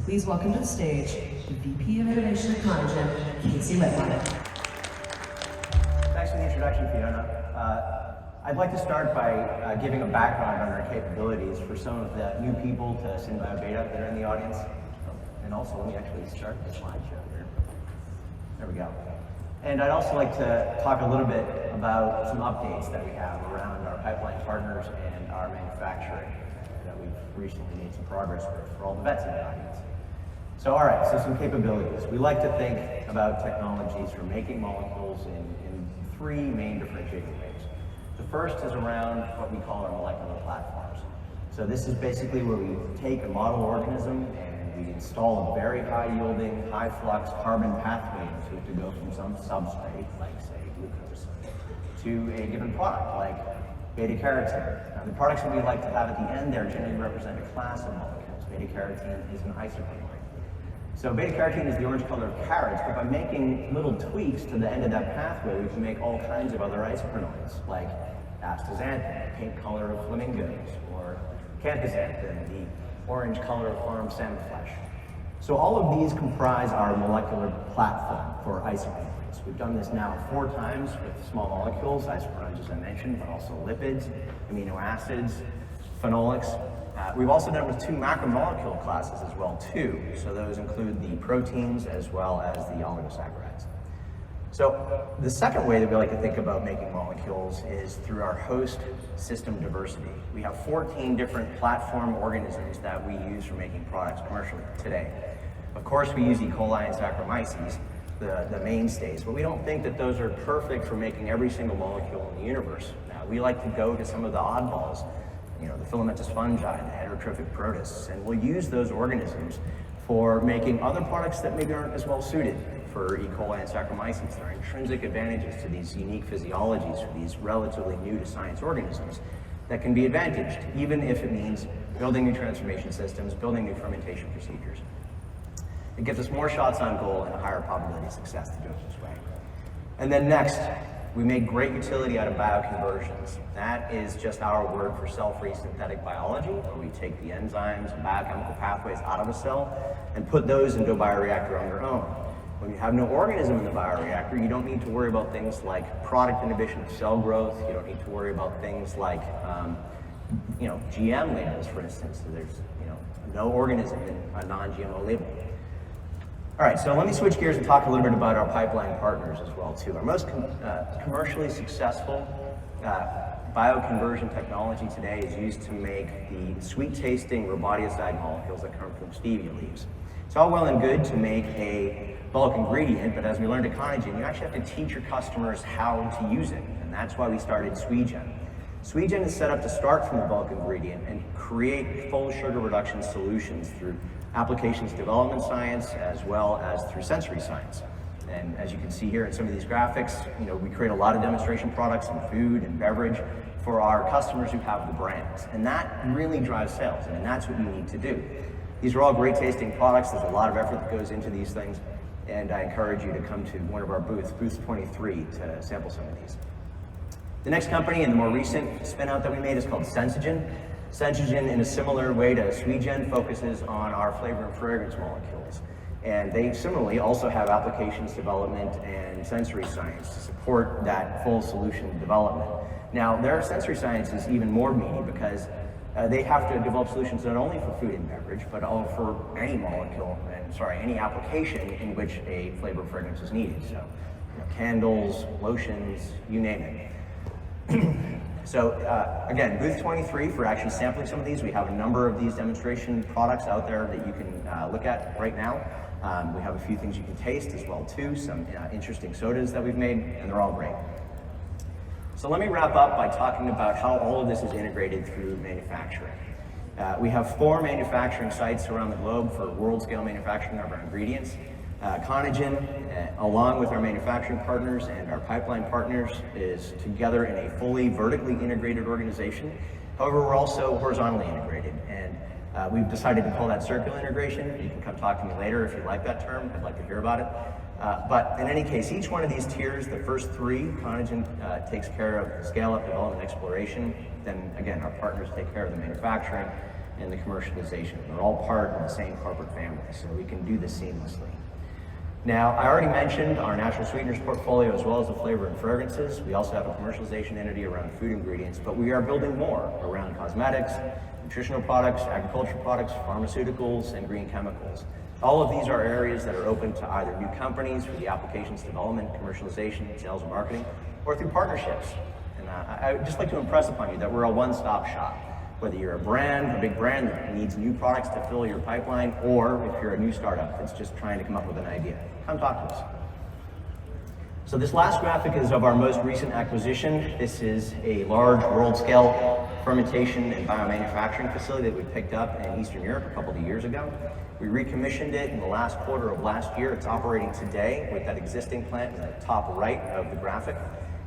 Please welcome to the stage the VP of Innovation at Conagen, Lippmeier. Thanks for the introduction, Fiona. I'd like to start by giving a background on our capabilities for some of the new people to SynBio Beta that are in the audience. And also, let me actually start the slideshow here. There we go. And I'd also like to talk a little bit about some updates that we have around our pipeline partners and our manufacturing that we've recently made some progress with for all the vets in the audience. So all right, so some capabilities. We like to think about technologies for making molecules in three main differentiating ways. The first is around what we call our molecular platforms. So this is basically where we take a model organism and we install a very high-yielding, high-flux carbon pathway into it to go from some substrate, like say glucose, to a given product, like beta-carotene. Now, the products that we like to have at the end there generally represent a class of molecules. Beta-carotene is an isoprenoid. So beta-carotene is the orange color of carrots, but by making little tweaks to the end of that pathway, we can make all kinds of other isoprenoids, like astaxanthin, the pink color of flamingos, or canthaxanthin, the orange color of farm salmon flesh. So all of these comprise our molecular platform for isoprenoids. We've done this now 4 times with small molecules, isoprenoids as I mentioned, but also lipids, amino acids, phenolics. We've also done it with 2 macromolecule classes as well too. So those include the proteins as well as the oligosaccharides. So the second way that we like to think about making molecules is through our host system diversity. We have 14 different platform organisms that we use for making products commercially today. Of course, we use E. coli and Saccharomyces, the mainstays, but we don't think that those are perfect for making every single molecule in the universe. Now, we like to go to some of the oddballs, you know, the filamentous fungi, the heterotrophic protists, and we'll use those organisms for making other products that maybe aren't as well suited for E. coli and Saccharomyces. There are intrinsic advantages to these unique physiologies for these relatively new to science organisms that can be advantaged, even if it means building new transformation systems, building new fermentation procedures. It gives us more shots on goal and a higher probability of success to do it this way. And then next, we make great utility out of bioconversions. That is just our word for cell-free synthetic biology, where we take the enzymes and biochemical pathways out of a cell and put those into a bioreactor on their own. When you have no organism in the bioreactor, you don't need to worry about things like product inhibition of cell growth. You don't need to worry about things like GM labels, for instance. So there's no organism in a non-GMO label. All right, so let me switch gears and talk a little bit about our pipeline partners as well too. Our most commercially successful bioconversion technology today is used to make the sweet-tasting rhodioxide molecules that come from stevia leaves. It's all well and good to make a bulk ingredient, but as we learned at Conagen, you actually have to teach your customers how to use it, and that's why we started SweGen. SweGen is set up to start from the bulk ingredient and create full sugar reduction solutions through applications development science as well as through sensory science. And as you can see here in some of these graphics, we create a lot of demonstration products in food and beverage for our customers who have the brands. And that really drives sales, and that's what you need to do. These are all great tasting products. There's a lot of effort that goes into these things, and I encourage you to come to one of our booths, booth 23, to sample some of these. The next company and the more recent spin out that we made is called Sensogen. Sensogen, in a similar way to SweGen, focuses on our flavor and fragrance molecules. And they similarly also have applications development and sensory science to support that full solution development. Now, their sensory science is even more meaty because they have to develop solutions not only for food and beverage, but also for any molecule, any application in which a flavor or fragrance is needed. So, candles, lotions, you name it. So again, booth 23 for actually sampling some of these. We have a number of these demonstration products out there that you can look at right now. We have a few things you can taste as well too, some interesting sodas that we've made, and they're all great. So let me wrap up by talking about how all of this is integrated through manufacturing. We have 4 manufacturing sites around the globe for world-scale manufacturing of our ingredients. Conagen, along with our manufacturing partners and our pipeline partners, is together in a fully vertically integrated organization. However, we're also horizontally integrated, and we've decided to call that circular integration. You can come talk to me later if you like that term. I'd like to hear about it. But in any case, each one of these tiers, the first 3, Conagen takes care of scale-up, development, exploration. Then again, our partners take care of the manufacturing. and the commercialization. They're all part of the same corporate family, so we can do this seamlessly. Now, I already mentioned our natural sweeteners portfolio as well as the flavor and fragrances. We also have a commercialization entity around food ingredients, but we are building more around cosmetics, nutritional products, agricultural products, pharmaceuticals, and green chemicals. All of these are areas that are open to either new companies for the applications development, commercialization, sales, and marketing, or through partnerships. And I would just like to impress upon you that we're a one-stop shop. Whether you're a brand, a big brand that needs new products to fill your pipeline, or if you're a new startup that's just trying to come up with an idea, come talk to us. So this last graphic is of our most recent acquisition. This is a large world-scale fermentation and biomanufacturing facility that we picked up in Eastern Europe a couple of years ago. We recommissioned it in the last quarter of last year. It's operating today with that existing plant in the top right of the graphic.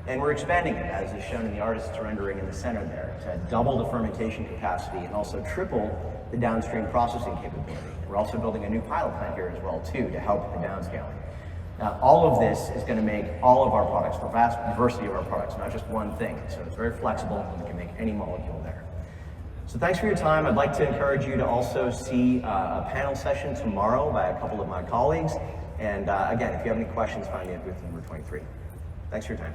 And we're expanding it, as is shown in the artist's rendering in the center there, to double the fermentation capacity and also triple the downstream processing capability. We're also building a new pilot plant here as well, too, to help the downscaling. Now, all of this is going to make all of our products, the vast diversity of our products, not just one thing. So it's very flexible, and we can make any molecule there. So thanks for your time. I'd like to encourage you to also see a panel session tomorrow by a couple of my colleagues. And again, if you have any questions, find me at booth number 23. Thanks for your time.